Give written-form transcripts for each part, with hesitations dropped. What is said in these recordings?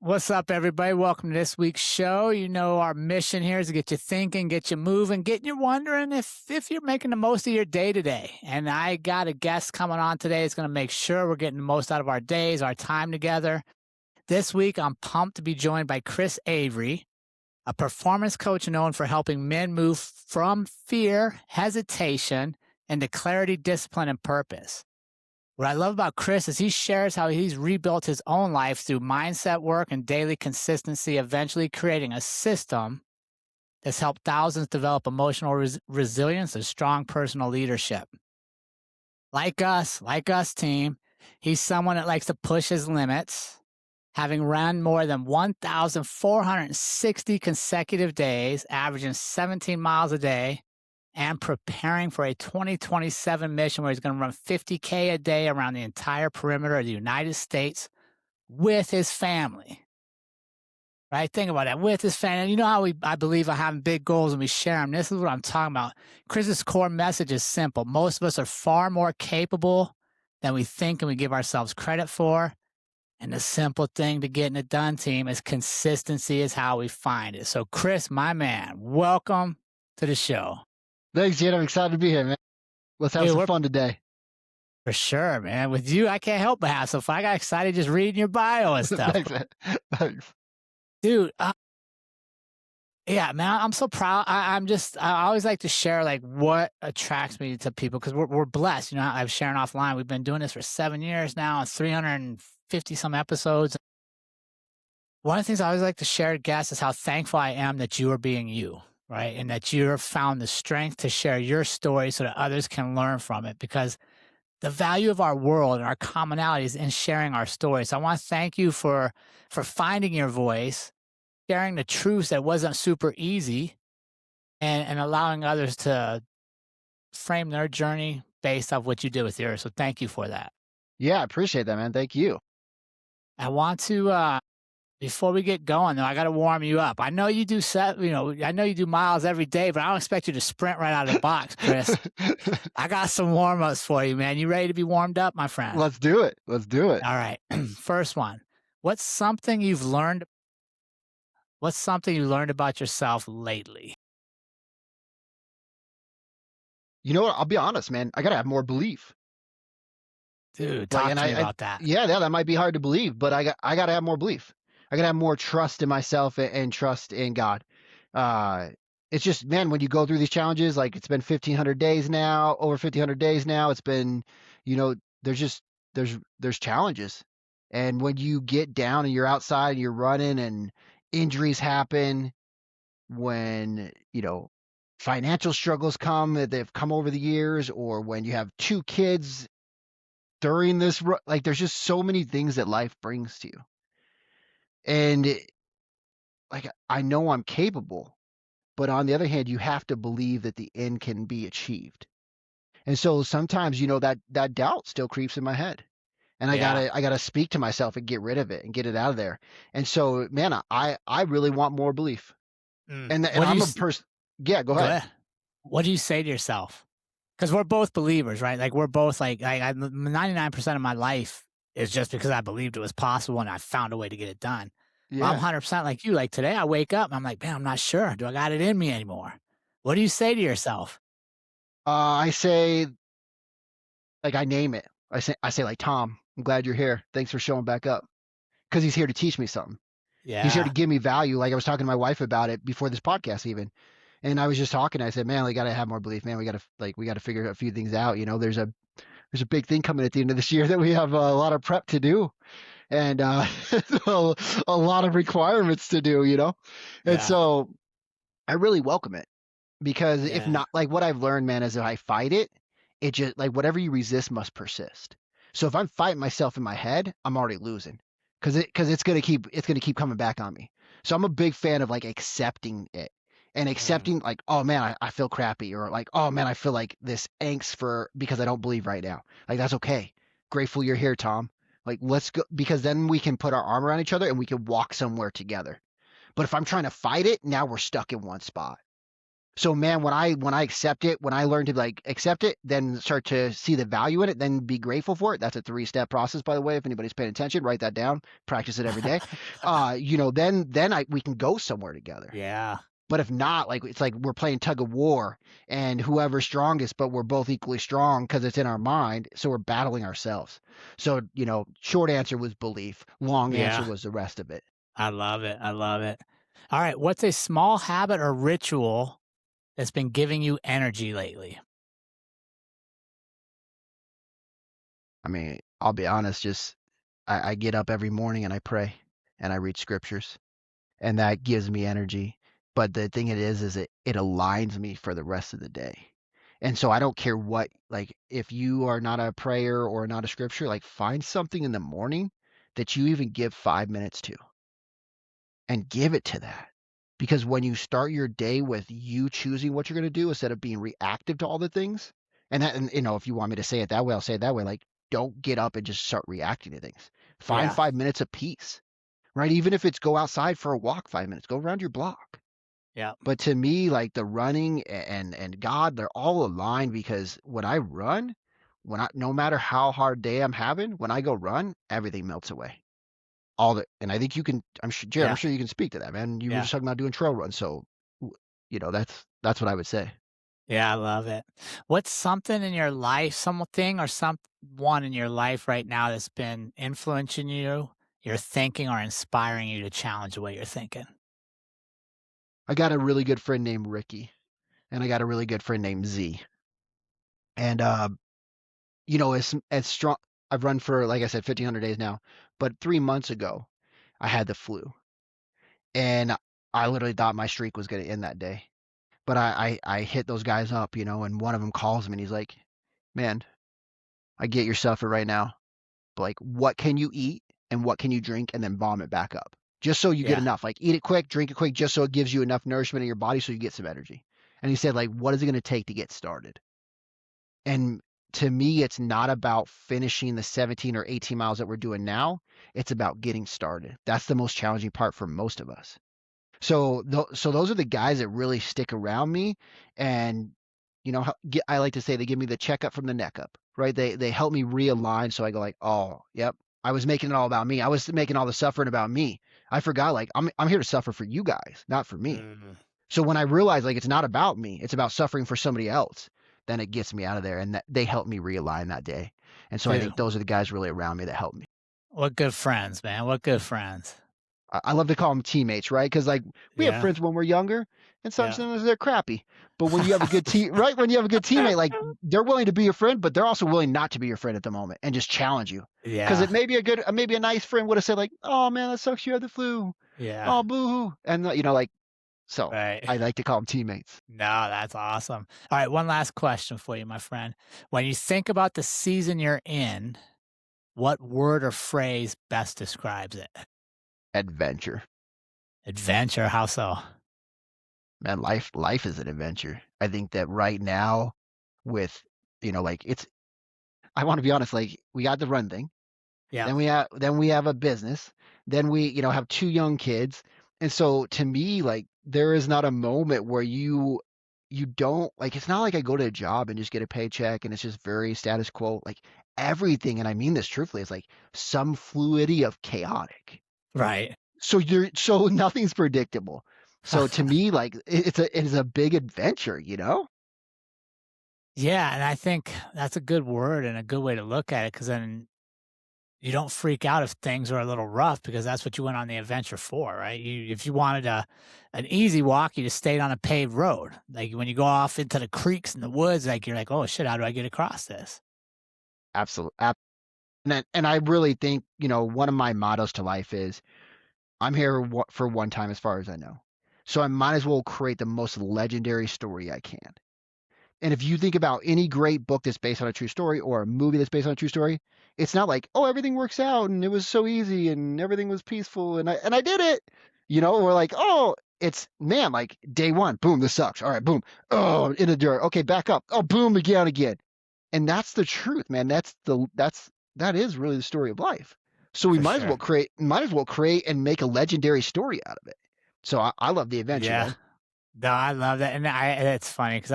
What's up, everybody? Welcome to this week's show. You know, our mission here is to get you thinking, get you moving, get you wondering if you're making the most of your day today. And I got a guest coming on today that's going to make sure we're getting the most out of our days, our time together. This week, I'm pumped to be joined by Chris Avery, a performance coach known for helping men move from fear, hesitation, into clarity, discipline, and purpose. What I love about Chris is he shares how he's rebuilt his own life through mindset work and daily consistency, eventually creating a system that's helped thousands develop emotional resilience and strong personal leadership. Like us, team, he's someone that likes to push his limits, having run more than 1,460 consecutive days, averaging 17 miles a day, and preparing for a 2027 mission where he's going to run 50K a day around the entire perimeter of the United States with his family. Right? Think about that, with his family. You know how I believe in having big goals and we share them. This is what I'm talking about. Chris's core message is simple. Most of us are far more capable than we think and we give ourselves credit for. And the simple thing to getting it done, team, is consistency is how we find it. So, Chris, my man, welcome to the show. Thanks, Jed. I'm excited to be here, man. Let's have some fun today. For sure, man. With you, I can't help but have some fun. I got excited just reading your bio and stuff. Thanks, man. Thanks. Dude, yeah, man, I'm so proud. I always like to share like what attracts me to people because we're blessed. You know, I'm sharing offline. We've been doing this for 7 years now, 350 some episodes. One of the things I always like to share to guests is how thankful I am that you are being you. Right. And that you've found the strength to share your story so that others can learn from it, because the value of our world and our commonality is in sharing our stories. So I want to thank you for finding your voice, sharing the truths that wasn't super easy, and allowing others to frame their journey based off what you did with yours. So thank you for that. Yeah, I appreciate that, man. Thank you. I want to before we get going, though, I got to warm you up. I know you do I know you do miles every day, but I don't expect you to sprint right out of the box, Chris. I got some warm-ups for you, man. You ready to be warmed up, my friend? Let's do it. Let's do it. All right. First one. What's something you learned about yourself lately? You know what? I'll be honest, man. I got to have more belief. Dude, talk to me about that. Yeah, that might be hard to believe, but I got to have more belief. I got to have more trust in myself and trust in God. It's just, man, when you go through these challenges, like it's been 1,500 days now, over 1,500 days now, it's been, there's challenges. And when you get down and you're outside and you're running and injuries happen, when, financial struggles come that they've come over the years, or when you have 2 kids during this, like there's just so many things that life brings to you. And I know I'm capable, but on the other hand, you have to believe that the end can be achieved. And so sometimes, that doubt still creeps in my head, and I gotta speak to myself and get rid of it and get it out of there. And so, man, I really want more belief. And I'm a person. Yeah, go ahead. What do you say to yourself? Because we're both believers, right? Like we're both like 99% of my life is just because I believed it was possible and I found a way to get it done. Yeah. I'm 100% like you. Like today I wake up and I'm like, man, I'm not sure. Do I got it in me anymore? What do you say to yourself? I say, like, I name it. I say like, Tom, I'm glad you're here. Thanks for showing back up. Because he's here to teach me something. Yeah. He's here to give me value. Like I was talking to my wife about it before this podcast even. And I was just talking. I said, man, we got to have more belief, man. We got to figure a few things out. There's a big thing coming at the end of this year that we have a lot of prep to do, and a lot of requirements to do, And so I really welcome it, because if not, like what I've learned, man, is if I fight it, it just like whatever you resist must persist. So if I'm fighting myself in my head, I'm already losing, because it's gonna keep coming back on me. So I'm a big fan of like accepting it. And accepting like, oh man, I feel crappy, or like, oh man, I feel like this angst because I don't believe right now. Like that's okay. Grateful you're here, Tom. Like let's go, because then we can put our arm around each other and we can walk somewhere together. But if I'm trying to fight it, now we're stuck in one spot. So man, when I accept it, when I learn to like accept it, then start to see the value in it, then be grateful for it. That's a 3-step process, by the way. If anybody's paying attention, write that down, practice it every day. Then we can go somewhere together. Yeah. But if not, like it's like we're playing tug of war and whoever's strongest, but we're both equally strong because it's in our mind. So we're battling ourselves. So, short answer was belief. Long answer Yeah. was the rest of it. I love it. I love it. All right. What's a small habit or ritual that's been giving you energy lately? I mean, I'll be honest, just I get up every morning and I pray and I read scriptures and that gives me energy. But the thing is it aligns me for the rest of the day. And so I don't care what, like, if you are not a prayer or not a scripture, like, find something in the morning that you even give 5 minutes to and give it to that. Because when you start your day with you choosing what you're going to do instead of being reactive to all the things, and if you want me to say it that way, I'll say it that way. Like, don't get up and just start reacting to things. Find Yeah. 5 minutes of peace, right? Even if it's go outside for a walk, 5 minutes, go around your block. Yeah. But to me, like the running and God, they're all aligned because when I run, no matter how hard day I'm having, when I go run, everything melts away. And I think you can, I'm sure, Jerrod, I'm Yeah. sure you can speak to that, man. You were Yeah. just talking about doing trail runs. So, that's what I would say. Yeah. I love it. What's something in your life, something or someone in your life right now that's been influencing you, your thinking, or inspiring you to challenge the way you're thinking? I got a really good friend named Ricky and I got a really good friend named Z. And, as strong, I've run for, like I said, 1,500 days now, but 3 months ago, I had the flu and I literally thought my streak was going to end that day. But I hit those guys up, and one of them calls me and he's like, man, I get your suffer right now. But like, what can you eat and what can you drink and then bomb it back up? Just so you get Yeah. enough. Like, eat it quick, drink it quick, just so it gives you enough nourishment in your body so you get some energy. And he said, like, what is it going to take to get started? And to me, it's not about finishing the 17 or 18 miles that we're doing now. It's about getting started. That's the most challenging part for most of us. So those are the guys that really stick around me, and I like to say they give me the checkup from the neck up, right? They help me realign, so I go like, oh, yep, I was making it all about me. I was making all the suffering about me. I forgot like I'm here to suffer for you guys, not for me. Mm. So when I realize like it's not about me, it's about suffering for somebody else, then it gets me out of there, and that they help me realign that day. And so I Dude, think those are the guys really around me that help me. what good friends, man. What good friends. I love to call them teammates, right? Because like we have Yeah. friends when we're younger, and Yeah. sometimes they're crappy. But when you have a good team, right? When you have a good teammate, like they're willing to be your friend, but they're also willing not to be your friend at the moment and just challenge you. Because Yeah. it may be maybe a nice friend would have said like, "Oh man, that sucks. You had the flu. Yeah. Oh boo hoo," and like so. Right. I like to call them teammates. No, that's awesome. All right, one last question for you, my friend. When you think about the season you're in, what word or phrase best describes it? Adventure, Adventure, how so? man. Life is an adventure. I think that right now, with like it's. I want to be honest. Like we got the run thing. Yeah. Then we have a business. Then we, have two young kids. And so to me, like there is not a moment where you don't like it's not like I go to a job and just get a paycheck and it's just very status quo. Like everything, and I mean this truthfully, is like some fluidity of chaotic. Right. So nothing's predictable. So to me, like it is a big adventure, you know? Yeah, and I think that's a good word and a good way to look at it because then you don't freak out if things are a little rough because that's what you went on the adventure for, right? If you wanted an easy walk, you just stayed on a paved road. Like when you go off into the creeks and the woods, like you're like, oh shit, how do I get across this? Absolutely. And I really think, one of my mottos to life is I'm here for one time as far as I know. So I might as well create the most legendary story I can. And if you think about any great book that's based on a true story or a movie that's based on a true story, it's not like, oh, everything works out and it was so easy and everything was peaceful and I did it. Or like, oh, it's man, like day one, boom, this sucks. All right, boom. Oh, in the dirt. Okay, back up. Oh, boom, again. And that's the truth, man. That is really the story of life. So we For might as sure. well create and make a legendary story out of it. So I love the adventure, Yeah. man. No, I love that, and it's funny because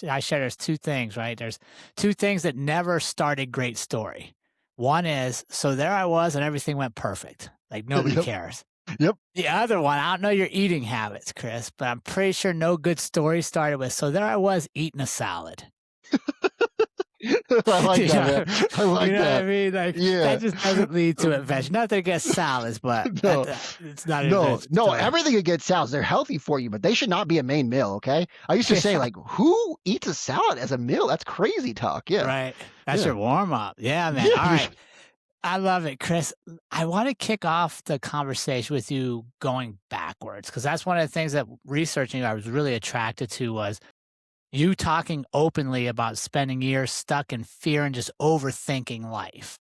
I share there's 2 things, right? There's 2 things that never started great story. One is, so there I was and everything went perfect, like nobody Yep. cares. Yep. The other one, I don't know your eating habits, Chris, but I'm pretty sure no good story started with, so there I was eating a salad. I like You that, know man. I like you know what I that. mean? Like, that Yeah. just doesn't lead to adventure. Nothing against salads, but No. it's not an No, adventure no, story. everything against salads, they're healthy for you, but they should not be a main meal, okay? I used to say, Yeah. like, who eats a salad as a meal? That's crazy talk. Yeah. Right. That's Yeah. your warm up. Yeah, man. Yeah. All right. I love it, Chris. I want to kick off the conversation with you going backwards because that's one of the things that researching I was really attracted to was you talking openly about spending years stuck in fear and just overthinking life.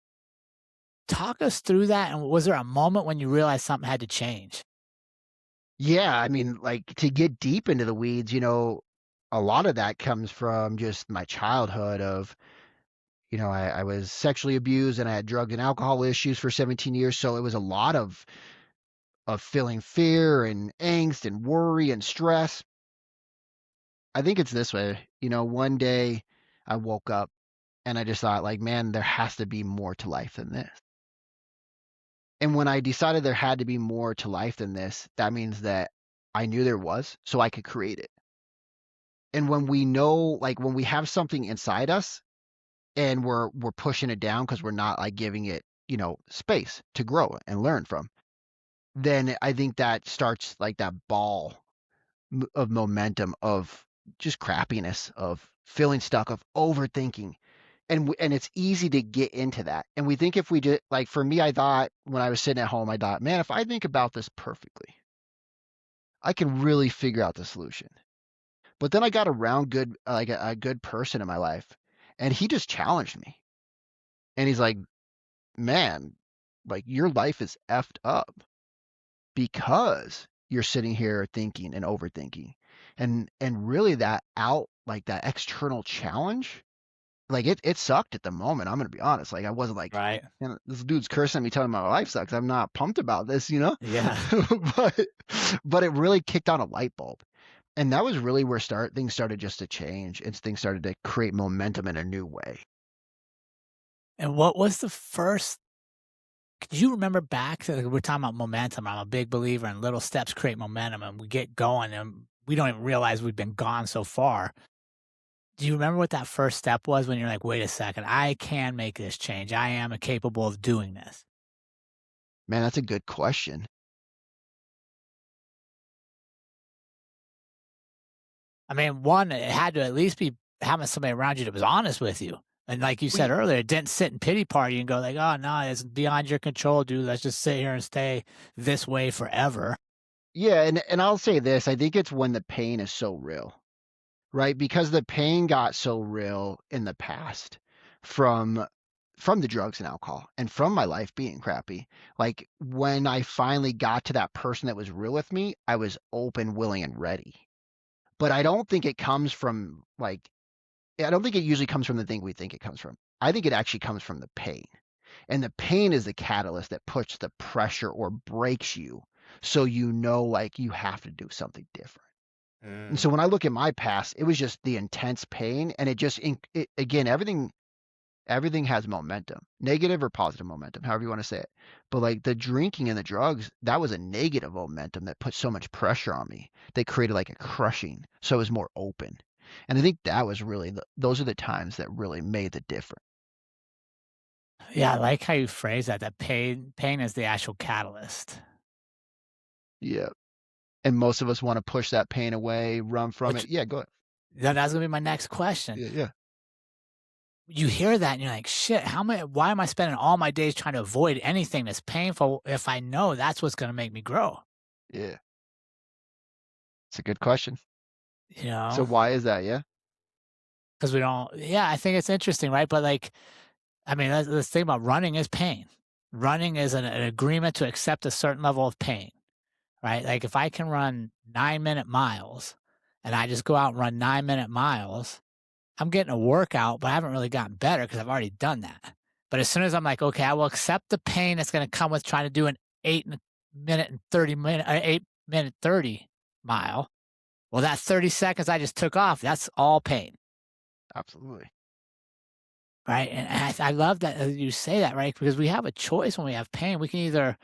Talk us through that. And was there a moment when you realized something had to change? Yeah, I mean, like, to get deep into the weeds, a lot of that comes from just my childhood of, I was sexually abused and I had drug and alcohol issues for 17 years, so it was a lot of feeling fear and angst and worry and stress. I think it's this way, one day I woke up and I just thought like, man, there has to be more to life than this. And when I decided there had to be more to life than this, that means that I knew there was, so I could create it. And when we know, like when we have something inside us and we're pushing it down because we're not like giving it, space to grow and learn from, then I think that starts like that ball of momentum of just crappiness, of feeling stuck, of overthinking. And it's easy to get into that. And we think if we just like for me, I thought when I was sitting at home, I thought, man, if I think about this perfectly, I can really figure out the solution. But then I got around good like a good person in my life, and he just challenged me. And he's like, man, like your life is effed up because you're sitting here thinking and overthinking. And really that out like that external challenge, like it sucked at the moment. I'm gonna be honest. Like I wasn't like, Right. man, this dude's cursing at me telling me my life sucks. I'm not pumped about this, Yeah. but but it really kicked on a light bulb. And that was really where things started just to change and things started to create momentum in a new way. And what was the first could you remember back to we're talking about momentum. I'm a big believer in little steps create momentum and we get going and we don't even realize we've been gone so far. Do you remember what that first step was when you're like, wait a second, I can make this change. I am capable of doing this. Man, that's a good question. I mean, one, it had to at least be having somebody around you that was honest with you. And like you said We earlier, it didn't sit in pity party and go like, oh no, it's beyond your control, dude. Let's just sit here and stay this way forever. Yeah, and I'll say this, I think it's when the pain is so real, right? Because the pain got so real in the past from from the drugs and alcohol and from my life being crappy. Like when I finally got to that person that was real with me, I was open, willing, and ready. But I don't think it comes from like I don't think it usually comes from the thing we think it comes from. I think it actually comes from the pain. And the pain is the catalyst that puts the pressure or breaks you so like you have to do something different. And Mm. so when I look at my past, it was just the intense pain and again everything has momentum, negative or positive momentum, however you want to say it. But like the drinking and the drugs, that was a negative momentum that put so much pressure on me that created like a crushing. So it was more open. And I think that was really those are the times that really made the difference. Yeah, I like how you phrase that. That pain is the actual catalyst. Yeah. And most of us want to push that pain away, run from Which it. Yeah, go ahead. that's gonna be my next question. Yeah, yeah. You hear that and you're like, shit, why am I spending all my days trying to avoid anything that's painful if I know that's what's gonna make me grow? Yeah. It's a good question. You So know? why is that? Yeah. Because we don't yeah, I think it's interesting, right? But like, I mean, let's think about running is pain. Running is an agreement to accept a certain level of pain, right? Like if I can run 9-minute miles and I just go out and run 9-minute miles, I'm getting a workout, but I haven't really gotten better because I've already done that. But as soon as I'm like, okay, I will accept the pain that's going to come with trying to do an 8 minute and 30 minute, 8-minute 30 mile. Well, that 30 seconds I just took off, that's all pain. Absolutely. Right. And I love that you say that, right? Because we have a choice when we have pain. We can either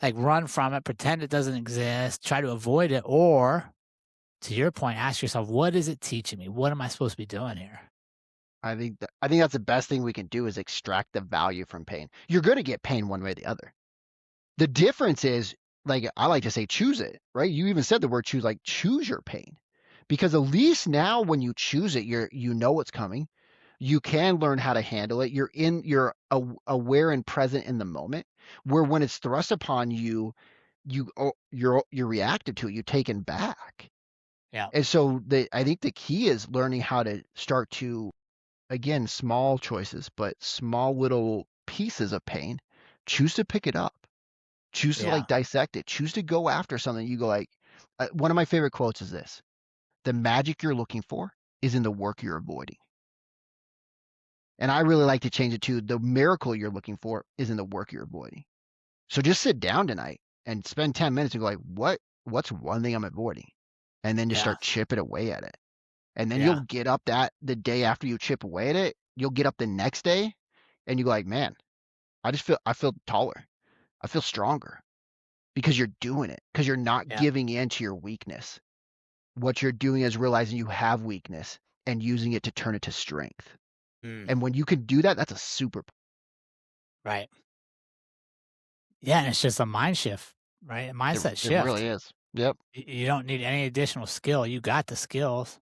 like run from it, pretend it doesn't exist, try to avoid it, or to your point, ask yourself, what is it teaching me? What am I supposed to be doing here? I think that's the best thing we can do is extract the value from pain. You're going to get pain one way or the other. The difference is, like I like to say, choose it, right? You even said the word choose, like choose your pain. Because at least now when you choose it, you know what's coming. You can learn how to handle it. You're aware and present in the moment. Where when it's thrust upon you, you're reactive to it. You're taken back. Yeah. And so I think the key is learning how to start to, again, small choices, but small little pieces of pain. Choose to pick it up. Choose to Yeah. like dissect it. Choose to go after something. You go like, one of my favorite quotes is this: "The magic you're looking for is in the work you're avoiding." And I really like to change it to the miracle you're looking for is in the work you're avoiding. So just sit down tonight and spend 10 minutes and go like, what's one thing I'm avoiding? And then just Yeah. start chipping away at it. And then Yeah. you'll get up the day after you chip away at it, you'll get up the next day and you go like, man, I feel taller. I feel stronger because you're doing it, because you're not Yeah. giving in to your weakness. What you're doing is realizing you have weakness and using it to turn it to strength. Mm, And when you can do that, that's a super. right. Yeah. And it's just a mind shift, right? A mindset It really shift. is. Yep. You don't need any additional skill. You got the skills.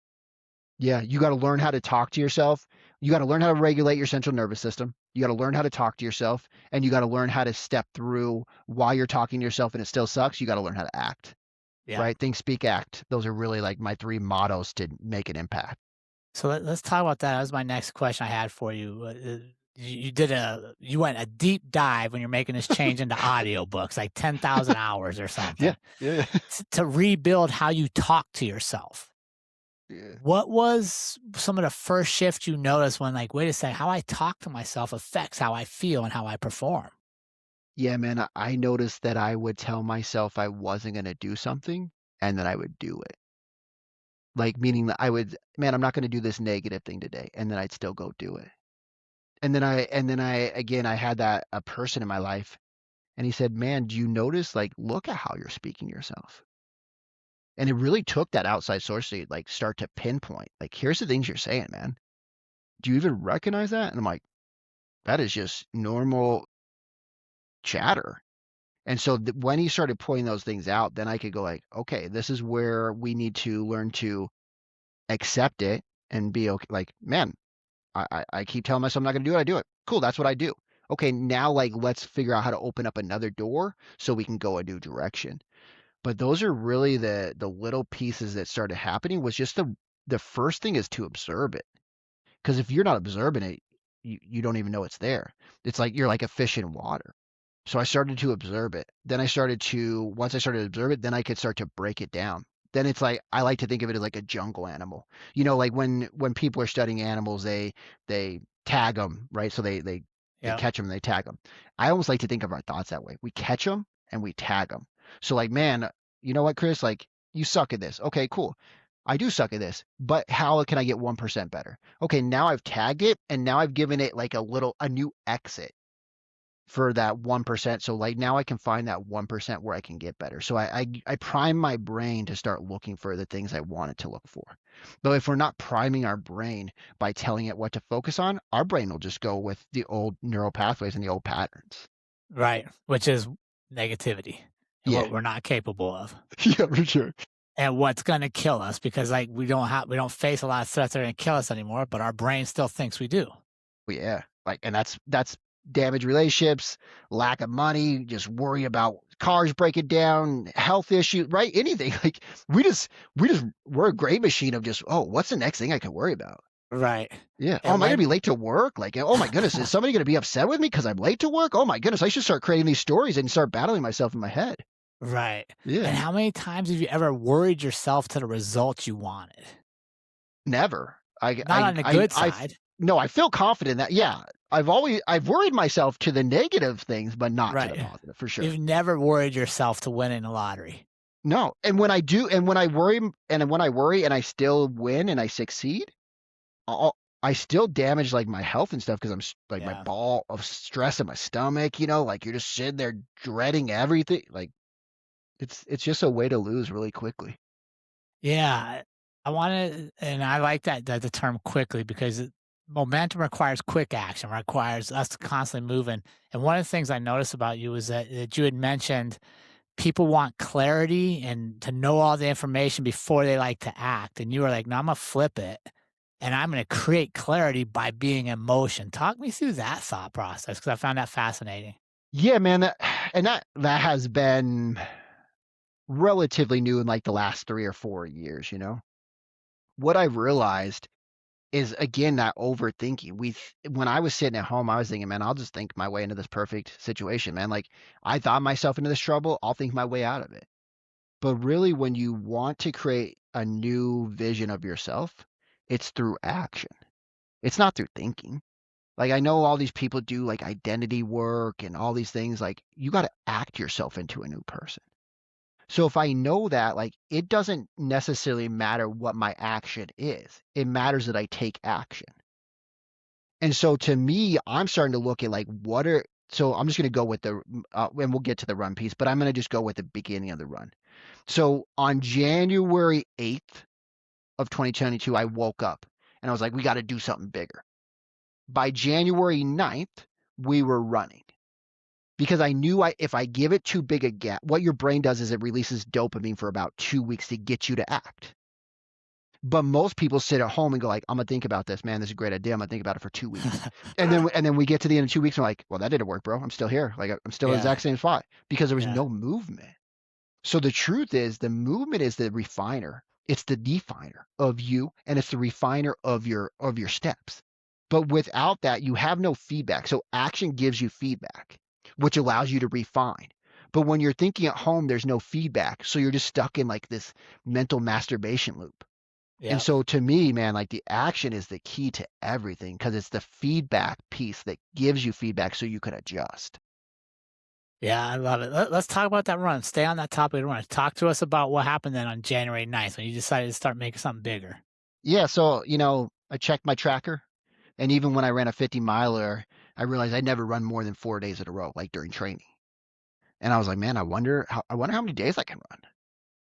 Yeah, you gotta learn how to talk to yourself. You gotta learn how to regulate your central nervous system. You gotta learn how to talk to yourself, and you gotta learn how to step through while you're talking to yourself and it still sucks, you gotta learn how to act, Yeah. right? Think, speak, act. Those are really like my 3 mottos to make an impact. So let's talk about that. That was my next question I had for you. You went a deep dive when you're making this change into audiobooks, like 10,000 hours or Yeah, something, yeah, to rebuild how you talk to yourself. yeah. What was some of the first shift you noticed when, like, wait a second, how I talk to myself affects how I feel and how I perform? Yeah, man, I noticed that I would tell myself I wasn't gonna do something, and then I would do it. Like, meaning that I would, "Man, I'm not gonna do this negative thing today," and then I'd still go do it. And then I again, I had that a person in my life. And he said, "Man, do you notice, like, look at how you're speaking to yourself." And it really took that outside source to like start to pinpoint, like, here's the things you're saying, man. Do you even recognize that? And I'm like, that is just normal chatter. And so when he started pointing those things out, then I could go like, okay, this is where we need to learn to accept it and be okay. Like, man, I keep telling myself I'm not going to do it. I do it. Cool. That's what I do. Okay. Now, like, let's figure out how to open up another door so we can go a new direction. But those are really the little pieces that started happening. Was just the first thing is to observe it. Because if you're not observing it, you don't even know it's there. It's like you're like a fish in water. So I started to observe it. Then once I started to observe it, then I could start to break it down. Then it's like I like to think of it as like a jungle animal. Like when people are studying animals, they tag them, right? So they Yeah. catch them and they tag them. I almost like to think of our thoughts that way. We catch them and we tag them. So like, man, you know what, Chris? Like, you suck at this. Okay, cool. I do suck at this, but how can I get 1% better? Okay, now I've tagged it and now I've given it like a new exit for that 1%. So like now I can find that 1% where I can get better. So I prime my brain to start looking for the things I want it to look for. But if we're not priming our brain by telling it what to focus on, our brain will just go with the old neural pathways and the old patterns. Right. Which is negativity and Yeah. what we're not capable of. Yeah, for sure. And what's going to kill us because like we don't face a lot of threats that are going to kill us anymore, but our brain still thinks we do. Well, yeah. Like, and that's damaged relationships, lack of money, just worry about cars breaking down, health issues, right? Anything. Like we're a great machine of just, oh, what's the next thing I can worry about? Right. Yeah. Oh, And am I gonna when be late to work? Like, oh my goodness, is somebody gonna be upset with me because I'm late to work? Oh my goodness, I should start creating these stories and start battling myself in my head. right. Yeah. And how many times have you ever worried yourself to the result you wanted? Never. Not on the good I side. no, I feel confident that yeah. I've worried myself to the negative things, but not to the Right. positive for sure. You've never worried yourself to winning the lottery. No. And when I do, and when I worry, and I still win and I succeed, I still damage like my health and stuff because I'm like my Yeah. ball of stress in my stomach, like you're just sitting there dreading everything. Like it's just a way to lose really quickly. Yeah. I wanna and I like that the term quickly because momentum requires quick action, requires us to constantly moving. And one of the things I noticed about you is that you had mentioned people want clarity and to know all the information before they like to act. And you were like, no, I'm gonna flip it and I'm gonna create clarity by being in motion. Talk me through that thought process because I found that fascinating. Yeah, man, that has been relatively new in like the last 3 or 4 years. What I've realized is again that overthinking. When I was sitting at home, I was thinking, man, I'll just think my way into this perfect situation, man. Like I thought myself into this trouble, I'll think my way out of it. But really, when you want to create a new vision of yourself, it's through action. It's not through thinking. Like I know all these people do like identity work and all these things. Like you got to act yourself into a new person. So if I know that, like it doesn't necessarily matter what my action is. It matters that I take action. And so to me, I'm starting to look at like so I'm just going to go with and we'll get to the run piece, but I'm going to just go with the beginning of the run. So on January 8th of 2022, I woke up and I was like, we got to do something bigger. By January 9th, we were running because I knew if I give it too big a gap, what your brain does is it releases dopamine for about 2 weeks to get you to act. But most people sit at home and go like, I'm gonna think about this, man. This is a great idea. I'm gonna think about it for 2 weeks. And then we get to the end of 2 weeks and we're like, well, that didn't work, bro. I'm still here. Like I'm still in the Yeah. exact same spot because there was Yeah. no movement. So the truth is the movement is the refiner. It's the definer of you and it's the refiner of your steps. But without that, you have no feedback. So action gives you feedback, which allows you to refine. But when you're thinking at home, there's no feedback. So you're just stuck in like this mental masturbation loop. And Yeah. so to me, man, like the action is the key to everything because it's the feedback piece that gives you feedback so you can adjust. Yeah, I love it. Let's talk about that run. Stay on that topic of the run. Talk to us about what happened then on January 9th when you decided to start making something bigger. Yeah, so I checked my tracker, and even when I ran a 50 miler, I realized I never run more than 4 days in a row, like during training. And I was like, man, I wonder how many days I can run.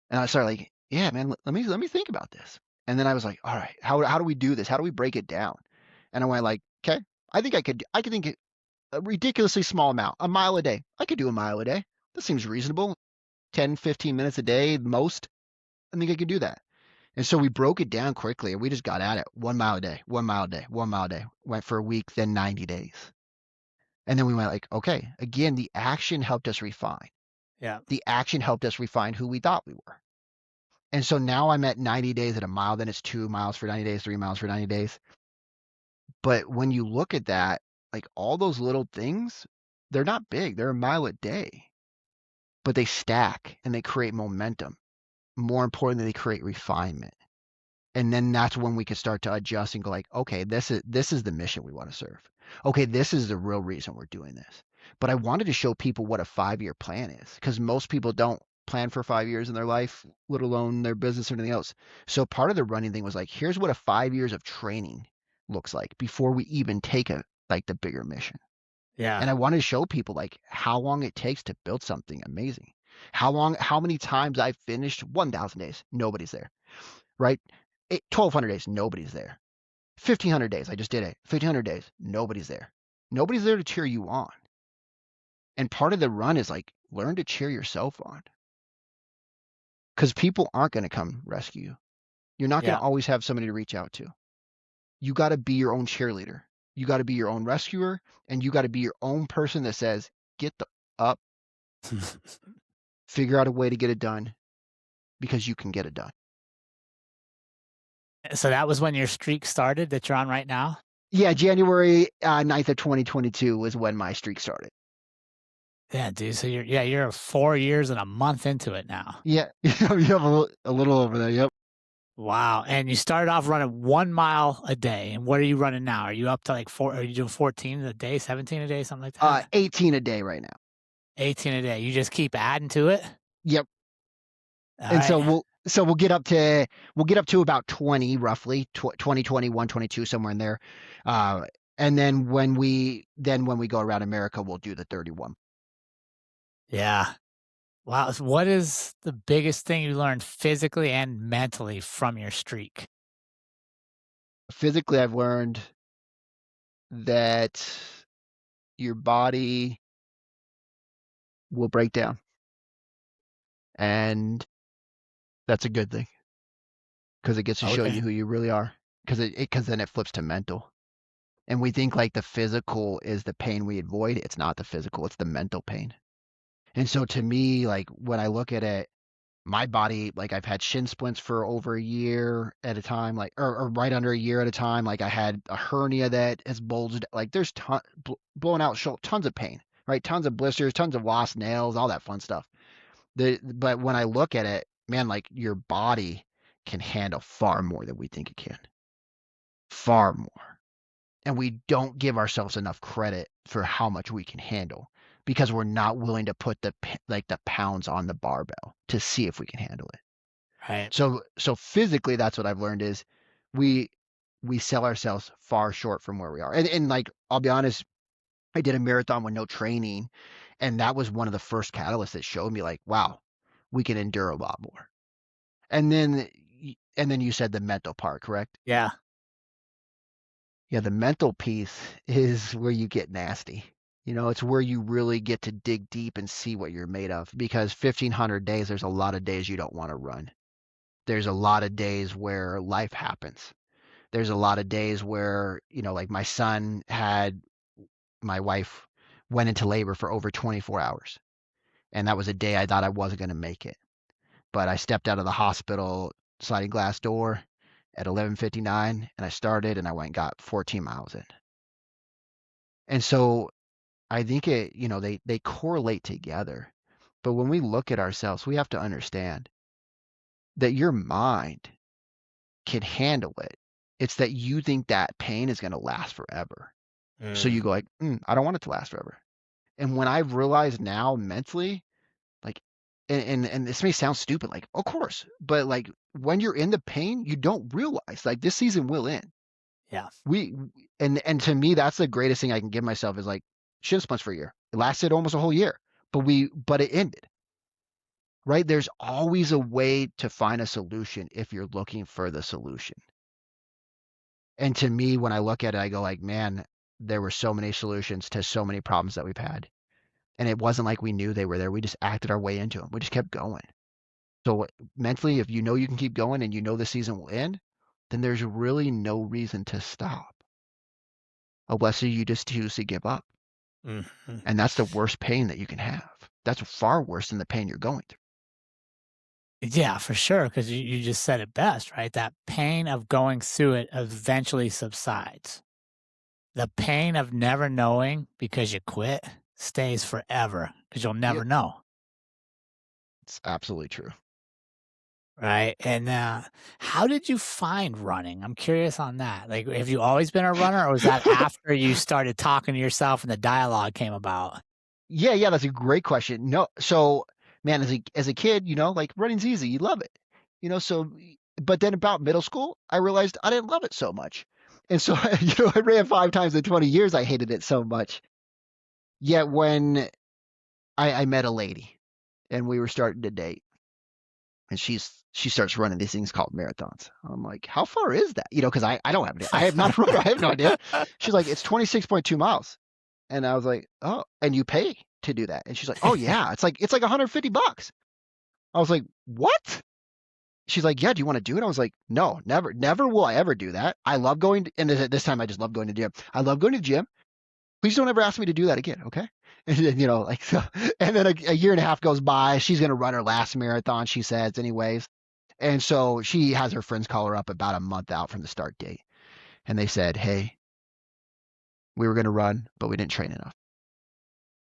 And I started like, yeah, man, let me think about this. And then I was like, all right, how do we do this? How do we break it down? And I went like, okay, I could think a ridiculously small amount, a mile a day. I could do a mile a day. That seems reasonable. 10, 15 minutes a day, most. I think I could do that. And so we broke it down quickly and we just got at it 1 mile a day, 1 mile a day, 1 mile a day. Went for a week, then 90 days. And then we went like, okay, again, the action helped us refine. Yeah. The action helped us refine who we thought we were. And so now I'm at 90 days at a mile, then it's 2 miles for 90 days, 3 miles for 90 days. But when you look at that, like all those little things, they're not big. They're a mile a day, but they stack and they create momentum. More importantly, they create refinement. And then that's when we can start to adjust and go like, okay, this is the mission we want to serve. Okay, this is the real reason we're doing this. But I wanted to show people what a 5-year plan is because most people don't plan for 5 years in their life, let alone their business or anything else. So part of the running thing was like, here's what a 5 years of training looks like before we even take the bigger mission. Yeah. And I wanted to show people like how long it takes to build something amazing. How many times I've finished 1,000 days, nobody's there, right? 1,200 days, nobody's there. 1,500 days, I just did it. 1,500 days, nobody's there. Nobody's there to cheer you on. And part of the run is like learn to cheer yourself on because people aren't going to come rescue you. You're not going Yeah. to always have somebody to reach out to. You got to be your own cheerleader. You got to be your own rescuer, and you got to be your own person that says, get the up, figure out a way to get it done because you can get it done. So that was when your streak started that you're on right now? Yeah, January 9th of 2022 was when my streak started. Yeah, dude. So you're 4 years and a month into it now. Yeah, you have a little over there. Yep. Wow. And you started off running 1 mile a day. And what are you running now? Are you up to like are you doing 14 a day, 17 a day, something like that? 18 a day right now. 18 a day. You just keep adding to it? Yep. All And right. we'll get up to about 20 roughly, 20, 21, 22, somewhere in there. Uh, and then when we go around America, we'll do the 31. Yeah. Wow. So what is the biggest thing you learned physically and mentally from your streak? Physically, I've learned that your body will break down, and that's a good thing because it gets to show Okay. you who you really are. Because then it flips to mental. And we think like the physical is the pain we avoid. It's not the physical, it's the mental pain. And so to me, like when I look at it, my body, like I've had shin splints for over a year at a time, like or right under a year at a time. Like I had a hernia that has bulged. Like there's blown out tons of pain, right? Tons of blisters, tons of lost nails, all that fun stuff. But when I look at it, man, like your body can handle far more than we think it can, far more. And we don't give ourselves enough credit for how much we can handle because we're not willing to put the pounds on the barbell to see if we can handle it. Right. So physically, that's what I've learned is we we sell ourselves far short from where we are. And like I'll be honest, I did a marathon with no training, and that was one of the first catalysts that showed me like, wow, we can endure a lot more. And then you said the mental part, correct? Yeah. Yeah, the mental piece is where you get nasty. It's where you really get to dig deep and see what you're made of because 1,500 days, there's a lot of days you don't want to run. There's a lot of days where life happens. There's a lot of days where, like my wife went into labor for over 24 hours. And that was a day I thought I wasn't going to make it. But I stepped out of the hospital sliding glass door at 11:59 and I started and I went and got 14 miles in. And so I think they correlate together. But when we look at ourselves, we have to understand that your mind can handle it. It's that you think that pain is going to last forever. So Mm. you go like, I don't want it to last forever. And when I've realized now mentally, like, and this may sound stupid, like, of course, but like when you're in the pain, you don't realize like this season will end. Yeah. We and to me, that's the greatest thing I can give myself is like shin splints for a year. It lasted almost a whole year, but it ended. Right? There's always a way to find a solution if you're looking for the solution. And to me, when I look at it, I go like, man, there were so many solutions to so many problems that we've had. And it wasn't like we knew they were there. We just acted our way into them. We just kept going. So mentally, if you know you can keep going and you know the season will end, then there's really no reason to stop unless you just choose to give up. Mhm. And that's the worst pain that you can have. That's far worse than the pain you're going through. Yeah, for sure. Because you just said it best, right? That pain of going through it eventually subsides. The pain of never knowing because you quit stays forever because you'll never Yep. know. It's absolutely true. Right. And how did you find running? I'm curious on that. Like, have you always been a runner or was that after you started talking to yourself and the dialogue came about? Yeah, that's a great question. No, so man, as a kid, like running's easy. You love it. So but then about middle school, I realized I didn't love it so much. And so, I ran 5 times in 20 years. I hated it so much. Yet when I met a lady and we were starting to date, and she starts running these things called marathons. I'm like, how far is that? Because I don't have any, I am not a runner. I have no idea. She's like, it's 26.2 miles. And I was like, oh, and you pay to do that. And she's like, oh yeah, it's like $150. I was like, what? She's like, yeah, do you want to do it? I was like, no, never will I ever do that. I love going to, and this time I just love going to the gym. I love going to the gym. Please don't ever ask me to do that again, okay? And then, like so, and then a year and a half goes by. She's gonna run her last marathon, she says, anyways. And so she has her friends call her up about a month out from the start date. And they said, hey, we were gonna run, but we didn't train enough.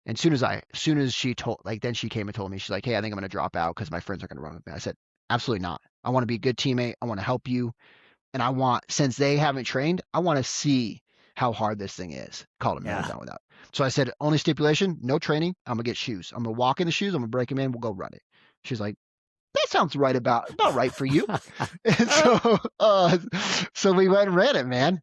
And soon as she told, like, then she came and told me, she's like, hey, I think I'm going to drop out because my friends are going to run with me. I said, absolutely not. I want to be a good teammate. I want to help you. And since they haven't trained, I want to see how hard this thing is called a Yeah. marathon without. So I said, only stipulation, no training. I'm going to get shoes. I'm going to walk in the shoes. I'm going to break them in. We'll go run it. She's like, sounds about right for you. And so we went and ran it, man.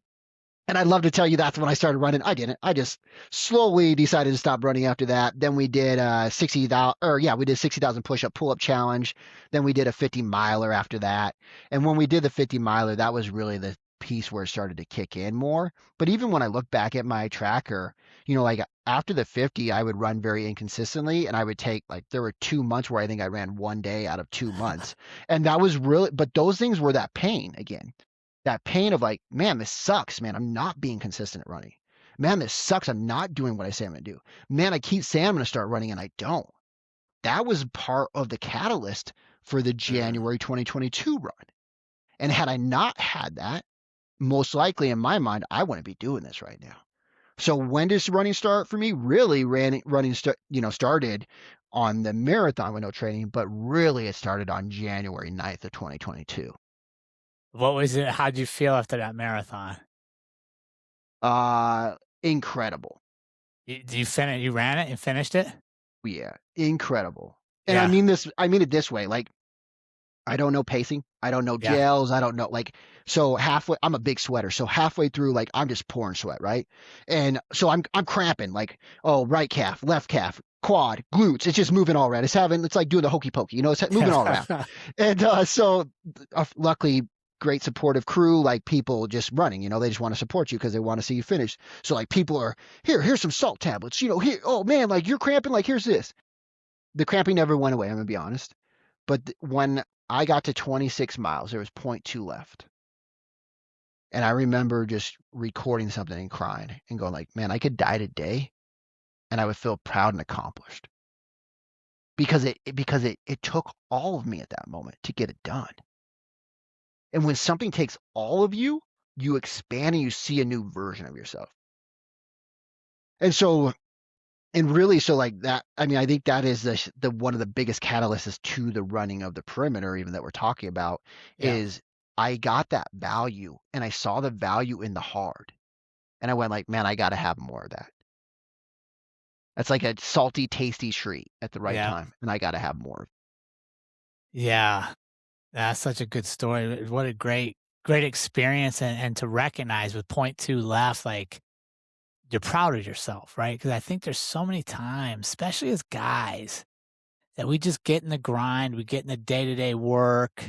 And I'd love to tell you that's when I started running. I didn't. I just slowly decided to stop running after that. Then we did 60,000 push-up pull-up challenge. Then we did a 50 miler after that. And when we did the 50 miler, that was really the piece where it started to kick in more. But even when I look back at my tracker, like after the 50, I would run very inconsistently, and I would take there were 2 months where I think I ran 1 day out of 2 months. And that was really, but those things were that pain again. That pain of man, this sucks, man. I'm not being consistent at running. Man, this sucks. I'm not doing what I say I'm going to do. Man, I keep saying I'm going to start running and I don't. That was part of the catalyst for the January 2022 run. And had I not had that, most likely in my mind, I wouldn't be doing this right now. So when does running start for me? Really, running started on the marathon with no training, but really it started on January 9th of 2022. What was it? How'd you feel after that marathon? Incredible. You ran it and finished it? Yeah, incredible. And I mean it this way, I don't know pacing. I don't know gels. I don't know so halfway, I'm a big sweater. So halfway through, I'm just pouring sweat, right? And so I'm cramping, right calf, left calf, quad, glutes. It's just moving all around. It's like doing the hokey pokey, it's moving all around. And so luckily, great supportive crew, people just running, they just want to support you because they want to see you finish. So people are here's some salt tablets, here, oh man, you're cramping, here's this. The cramping never went away, I'm gonna be honest. But when I got to 26 miles, there was 0.2 left. And I remember just recording something and crying and going man, I could die today and I would feel proud and accomplished. Because it took all of me at that moment to get it done. And when something takes all of you, you expand and you see a new version of yourself. And so, and really, so that, I think that is the one of the biggest catalysts to the running of the perimeter, even that we're talking about, is I got that value and I saw the value in the hard. And I went man, I got to have more of that. That's like a salty, tasty treat at the right time. And I got to have more. Yeah. That's such a good story. What a great experience, and to recognize with 0.2 left, you're proud of yourself, right? Because I think there's so many times, especially as guys, that we just get in the grind, we get in the day-to-day work,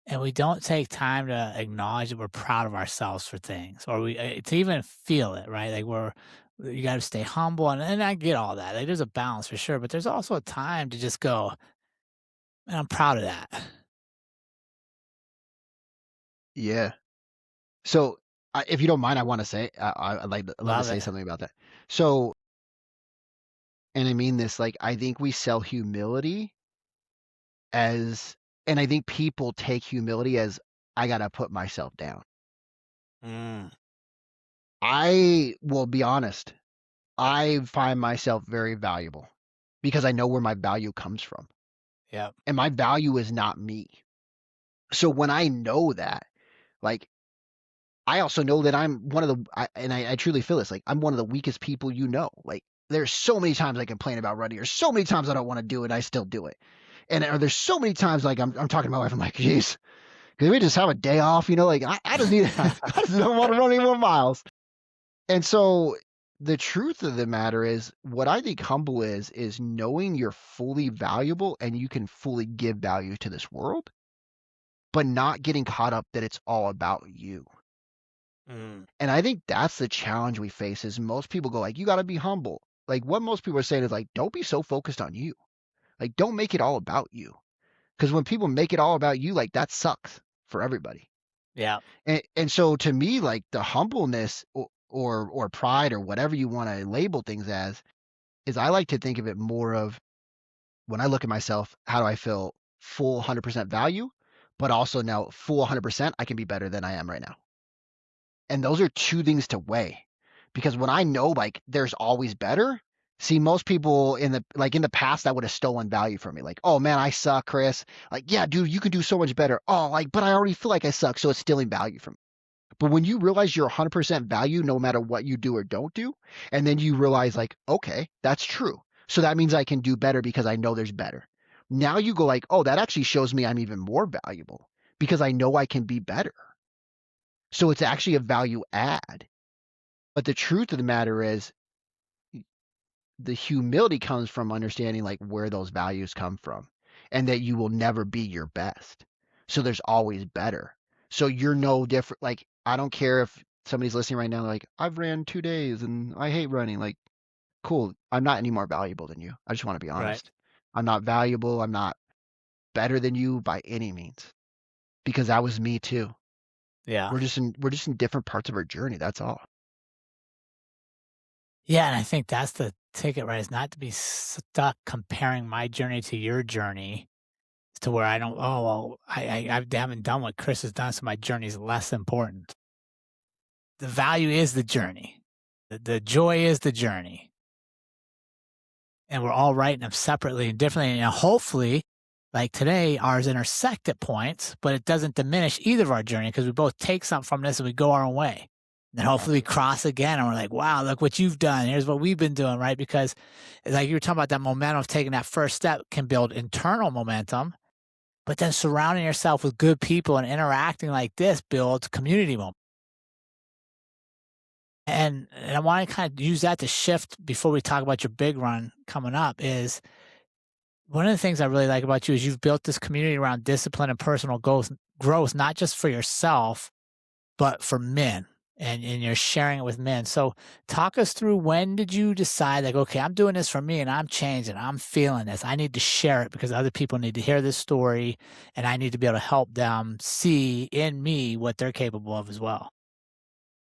and we don't take time to acknowledge that we're proud of ourselves for things, or to even feel it, right? You got to stay humble, and I get all that. There's a balance for sure, but there's also a time to just go, man, I'm proud of that. Yeah. So, if you don't mind, I want to say, I'd love to say something about that. So, and I mean this, I think we sell humility and I think people take humility as I got to put myself down. I will be honest. I find myself very valuable because I know where my value comes from. Yeah. And my value is not me. So when I know that, I also know that I'm one of I truly feel this, I'm one of the weakest people there's so many times I complain about running, or so many times I don't want to do it, I still do it. And there's so many times I'm talking to my wife, I'm like, geez, can we just have a day off? I just need, I just don't want to run any more miles. And so the truth of the matter is, what I think humble is knowing you're fully valuable and you can fully give value to this world, but not getting caught up that it's all about you. And I think that's the challenge we face is most people go you got to be humble. What most people are saying is don't be so focused on you. Don't make it all about you. Because when people make it all about you, that sucks for everybody. Yeah. And so to me, the humbleness or pride or whatever you want to label things as, is I like to think of it more of, when I look at myself, how do I feel full 100% value, but also now full 100% I can be better than I am right now. And those are two things to weigh, because when I know there's always better, see, most people in the past that would have stolen value from me. Oh man, I suck, Chris. Yeah, dude, you can do so much better. Oh, but I already feel like I suck, so it's stealing value from me. But when you realize you're 100% value no matter what you do or don't do, and then you realize okay, that's true. So that means I can do better because I know there's better. Now you go like, oh, that actually shows me I'm even more valuable because I know I can be better. So it's actually a value add. But the truth of the matter is the humility comes from understanding like where those values come from and that you will never be your best. So there's always better. So you're no different. Like, I don't care if somebody's listening right now, like, I've ran 2 days and I hate running. Like, cool. I'm not any more valuable than you. I just want to be Right. honest. I'm not valuable. I'm not better than you by any means because that was me too. Yeah. We're just in different parts of our journey. That's all. Yeah, and I think that's the ticket, right? Is not to be stuck comparing my journey to your journey to where I don't, oh, well, I haven't done what Chris has done, so my journey is less important. The value is the journey. The joy is the journey. And we're all writing them separately and differently. And hopefully, like today, ours intersect at points, but it doesn't diminish either of our journey because we both take something from this and we go our own way. And then hopefully we cross again and we're like, wow, look what you've done. Here's what we've been doing, right? Because like you were talking about, that momentum of taking that first step can build internal momentum, but then surrounding yourself with good people and interacting like this builds community momentum. And I want to kind of use that to shift before we talk about your big run coming up is one of the things I really like about you is you've built this community around discipline and personal growth, not just for yourself, but for men. And you're sharing it with men. So talk us through, when did you decide like, okay, I'm doing this for me and I'm changing. I'm feeling this. I need to share it because other people need to hear this story and I need to be able to help them see in me what they're capable of as well.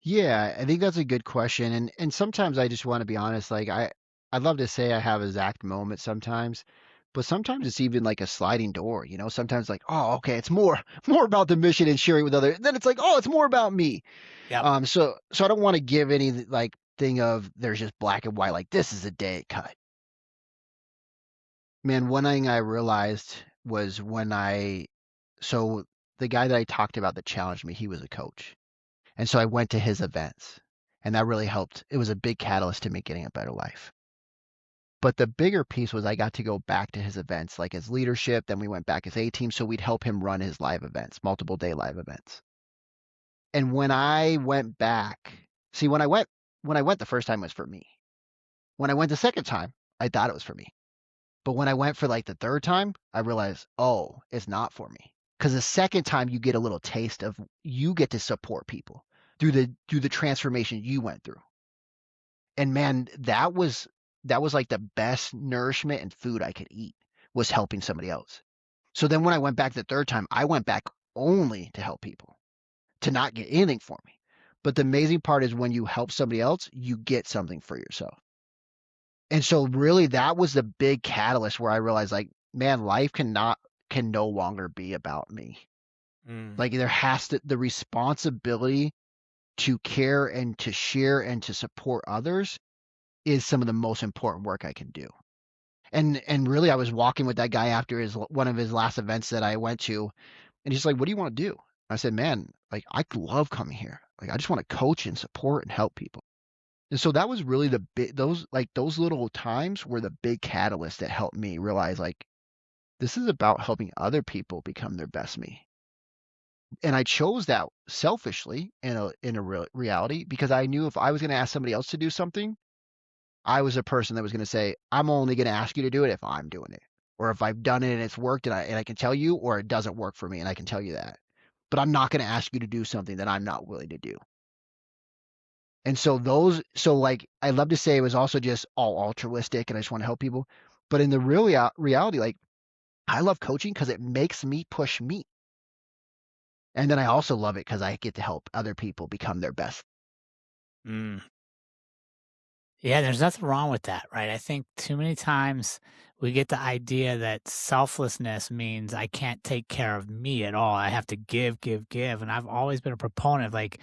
Yeah, I think that's a good question. And sometimes I just want to be honest, like I'd love to say I have exact moments sometimes, but sometimes it's even like a sliding door, you know? Sometimes like, oh, okay, it's more more about the mission and sharing with others. Then it's like, oh, it's more about me. Yep. So I don't want to give any like thing of there's just black and white, like this is a day cut. Man, one thing I realized was so the guy that I talked about that challenged me, he was a coach. And so I went to his events, and that really helped. It was a big catalyst to me getting a better life. But the bigger piece was I got to go back to his events, like his leadership. Then we went back as A team, so we'd help him run his live events, multiple day live events. And when I went back, see, when I went the first time it was for me. When I went the second time, I thought it was for me. But when I went for like the third time, I realized, oh, it's not for me. Because the second time you get a little taste of you get to support people through the transformation you went through. And man, that was like the best nourishment and food I could eat was helping somebody else. So then when I went back the third time, I went back only to help people, to not get anything for me. But the amazing part is when you help somebody else, you get something for yourself. And so really that was the big catalyst where I realized like, man, life can no longer be about me. Mm. Like there has to the responsibility to care and to share and to support others is some of the most important work I can do. And really I was walking with that guy after his one of his last events that I went to, and he's like, "What do you want to do?" I said, "Man, like I love coming here. Like I just want to coach and support and help people." And so that was really the big those little times were the big catalyst that helped me realize like this is about helping other people become their best me. And I chose that selfishly in a reality because I knew if I was going to ask somebody else to do something, I was a person that was going to say, I'm only going to ask you to do it if I'm doing it, or if I've done it and it's worked and I can tell you, or it doesn't work for me and I can tell you that. But I'm not going to ask you to do something that I'm not willing to do. And so like I love to say it was also just all altruistic and I just want to help people. But in the reality, like I love coaching because it makes me push me. And then I also love it because I get to help other people become their best. Mm. Yeah, there's nothing wrong with that, right? I think too many times we get the idea that selflessness means I can't take care of me at all. I have to give, give, give. And I've always been a proponent of like,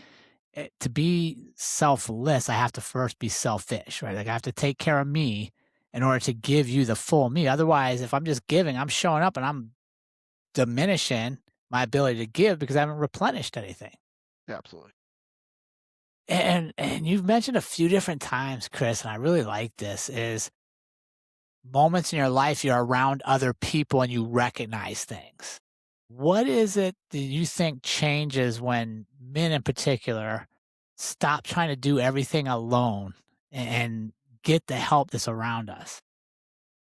to be selfless, I have to first be selfish, right? Like I have to take care of me in order to give you the full me. Otherwise, if I'm just giving, I'm showing up and I'm diminishing my ability to give because I haven't replenished anything. Absolutely. And you've mentioned a few different times, Chris, and I really like this, is moments in your life you're around other people and you recognize things. What is it that you think changes when men in particular stop trying to do everything alone and get the help that's around us?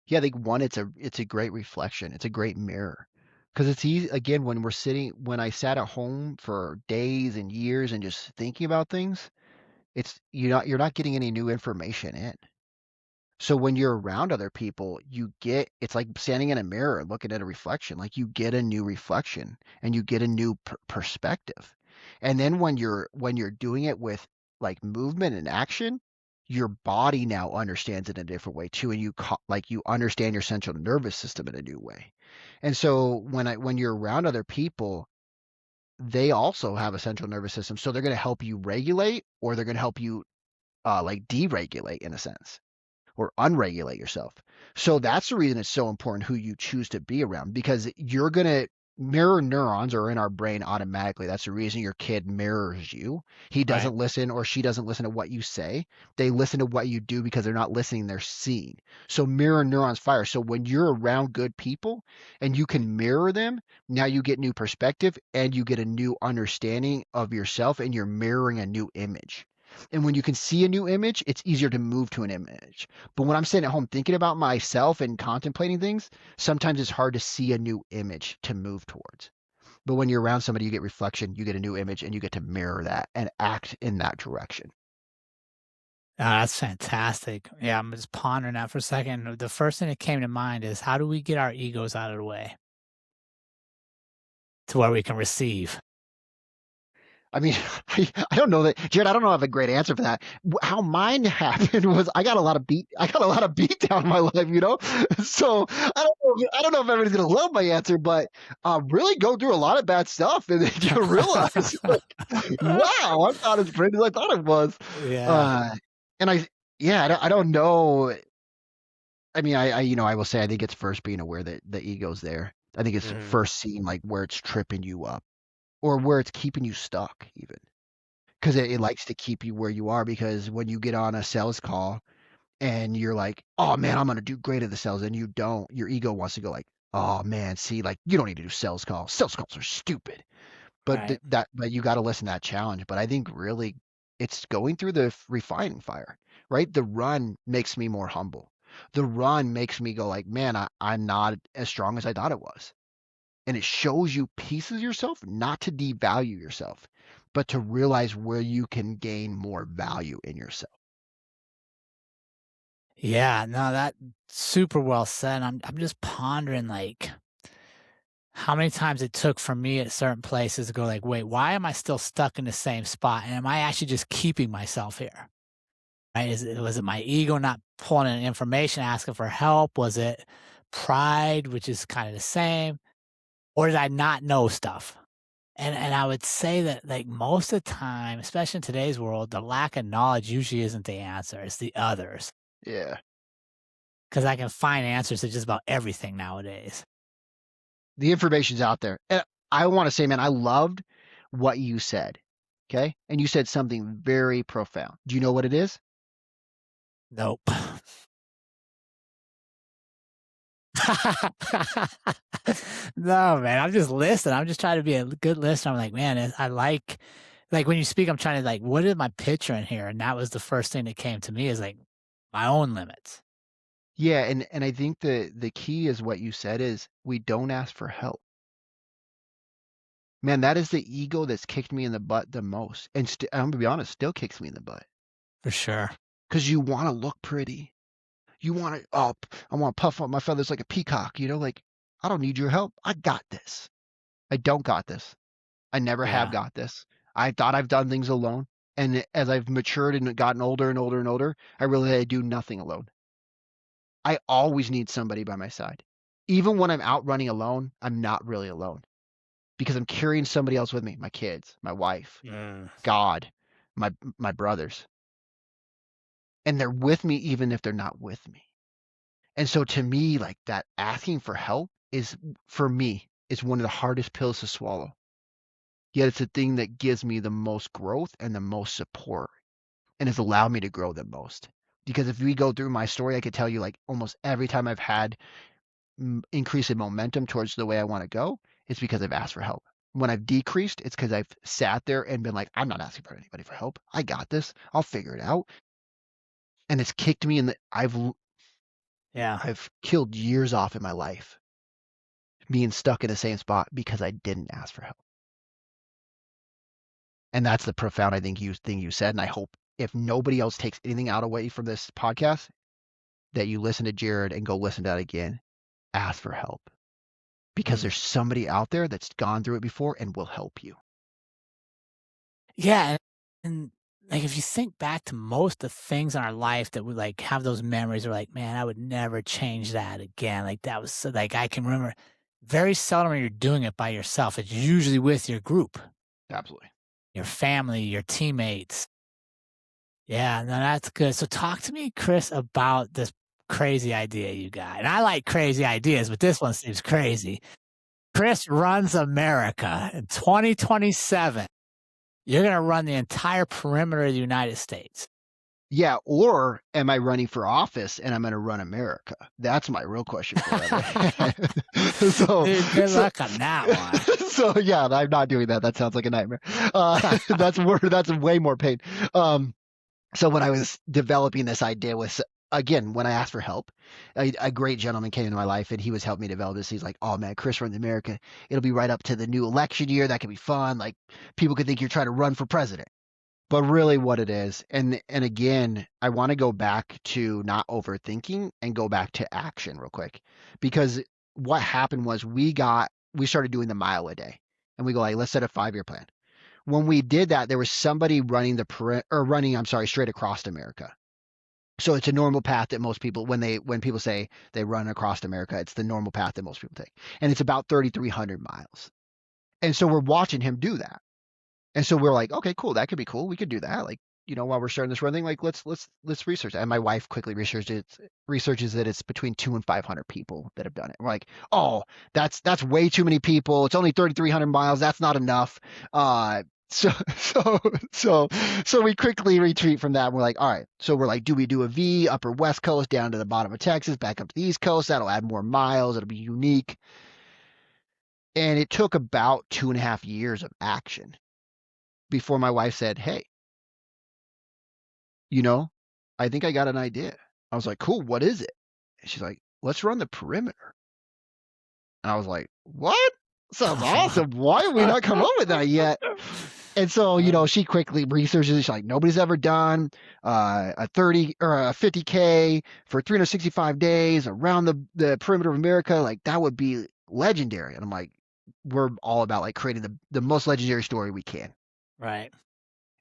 Yeah, I think one, it's a great reflection. It's a great mirror. Because it's easy again when I sat at home for days and years and just thinking about things, it's you're not getting any new information in. So when you're around other people, it's like standing in a mirror looking at a reflection. Like you get a new reflection and you get a new perspective. And then when you're doing it with like movement and action, your body now understands it in a different way too, and like you understand your central nervous system in a new way. And so when you're around other people, they also have a central nervous system, so they're going to help you regulate, or they're going to help you like deregulate in a sense, or unregulate yourself. So that's the reason it's so important who you choose to be around, because you're going to mirror neurons are in our brain automatically. That's the reason your kid mirrors you. He Right. doesn't listen, or she doesn't listen to what you say. They listen to what you do because they're not listening, they're seeing. So mirror neurons fire. So when you're around good people and you can mirror them, now you get new perspective and you get a new understanding of yourself, and you're mirroring a new image. And when you can see a new image, it's easier to move to an image. But when I'm sitting at home thinking about myself and contemplating things, sometimes it's hard to see a new image to move towards. But when you're around somebody, you get reflection, you get a new image, and you get to mirror that and act in that direction. That's fantastic. Yeah, I'm just pondering that for a second. The first thing that came to mind is how do we get our egos out of the way to where we can receive? I mean, I don't know that, Jerrod. I don't know if I have a great answer for that. How mine happened was I got a lot of beat down in my life, you know. So I don't know if everybody's gonna love my answer, but really go through a lot of bad stuff, and then you realize, like, wow, I'm not as great as I thought it was. Yeah. Uh, and yeah, I don't know. I mean, I will say I think it's first being aware that the ego's there. I think it's Mhm. first seeing like where it's tripping you up, or where it's keeping you stuck, even. Because it likes to keep you where you are, because when you get on a sales call and you're like, "Oh, man, I'm gonna do great at the sales," and you don't, your ego wants to go like, "Oh, man, see, like, you don't need to do sales calls. Sales calls are stupid." But Right. but you gotta listen to that challenge. But I think really it's going through the refining fire, right? The run makes me more humble. The run makes me go like, "Man, I'm not as strong as I thought it was." And it shows you pieces of yourself, not to devalue yourself, but to realize where you can gain more value in yourself. Yeah, no, that super well said. I'm just pondering like how many times it took for me at certain places to go like, wait, why am I still stuck in the same spot? And am I actually just keeping myself here? Right? Was it my ego not pulling in information, asking for help? Was it pride, which is kind of the same? Or did I not know stuff? And I would say that like most of the time, especially in today's world, the lack of knowledge usually isn't the answer, it's the others. Yeah. Because I can find answers to just about everything nowadays. The information's out there. And I want to say, man, I loved what you said. Okay. And you said something very profound. Do you know what it is? Nope. No, man, I'm just listening. I'm just trying to be a good listener. I'm like, man, I like when you speak, I'm trying to like, what is my picture in here? And that was the first thing that came to me is like my own limits. Yeah. And I think the key is what you said is we don't ask for help. Man, that is the ego that's kicked me in the butt the most. And I'm gonna be honest, still kicks me in the butt. For sure. Because you want to look pretty. You want to up. I want to puff up my feathers like a peacock. Like, I don't need your help. I got this. I don't got this. I never have Yeah. got this. I thought I've done things alone. And as I've matured and gotten older and older and older, I realize I do nothing alone. I always need somebody by my side. Even when I'm out running alone, I'm not really alone, because I'm carrying somebody else with me, my kids, my wife, Mm. God, my my brothers. And they're with me even if they're not with me. And so to me, like, that asking for help is, for me, is one of the hardest pills to swallow. Yet it's the thing that gives me the most growth and the most support, and has allowed me to grow the most. Because if we go through my story, I could tell you like almost every time I've had increase in momentum towards the way I want to go, it's because I've asked for help. When I've decreased, it's because I've sat there and been like, I'm not asking for anybody for help. I got this. I'll figure it out. And it's kicked me in the I've killed years off in my life being stuck in the same spot because I didn't ask for help. And that's the profound, I think, thing you said. And I hope if nobody else takes anything out away from this podcast, that you listen to Jerrod and go listen to that again. Ask for help. Because there's somebody out there that's gone through it before and will help you. Yeah. And like, if you think back to most of the things in our life that we like have those memories, we're like, man, I would never change that again. Like that was so, like, I can remember very seldom when you're doing it by yourself. It's usually with your group. Absolutely. Your family, your teammates. Yeah, no, that's good. So talk to me, Chris, about this crazy idea you got. And I like crazy ideas, but this one seems crazy. Chris runs America in 2027. You're going to run the entire perimeter of the United States. Yeah, or am I running for office and I'm going to run America? That's my real question for you. Dude, good luck on that one. So yeah, I'm not doing that. That sounds like a nightmare. That's way more pain. So when I was developing this idea was, again, when I asked for help, a great gentleman came into my life and he was helping me develop this. He's like, oh man, Chris runs America. It'll be right up to the new election year. That could be fun. Like people could think you're trying to run for president. But really what it is, and again, I want to go back to not overthinking and go back to action real quick. Because what happened was we started doing the mile a day. And we go like, let's set a 5-year plan. When we did that, there was somebody running straight across America. So it's a normal path that most people, when people say they run across America, it's the normal path that most people take. And it's about 3,300 miles. And so we're watching him do that. And so we're like, okay, cool. That could be cool. We could do that. Like, while we're starting this run thing, like let's research that. And my wife quickly researches that it's between 200 and 500 people that have done it. We're like, oh, that's way too many people. It's only 3,300 miles. That's not enough. So we quickly retreat from that. And we're like, all right. So we're like, do we do a V upper West Coast down to the bottom of Texas, back up to the East Coast? That'll add more miles. It'll be unique. And it took about 2.5 years of action before my wife said, hey, I think I got an idea. I was like, cool, what is it? And she's like, let's run the perimeter. And I was like, what? Sounds awesome. Why have we not come up with that yet? And so, she quickly researches it. She's like, nobody's ever done a 30 or a 50K for 365 days around the perimeter of America. Like, that would be legendary. And I'm like, we're all about like creating the most legendary story we can. Right.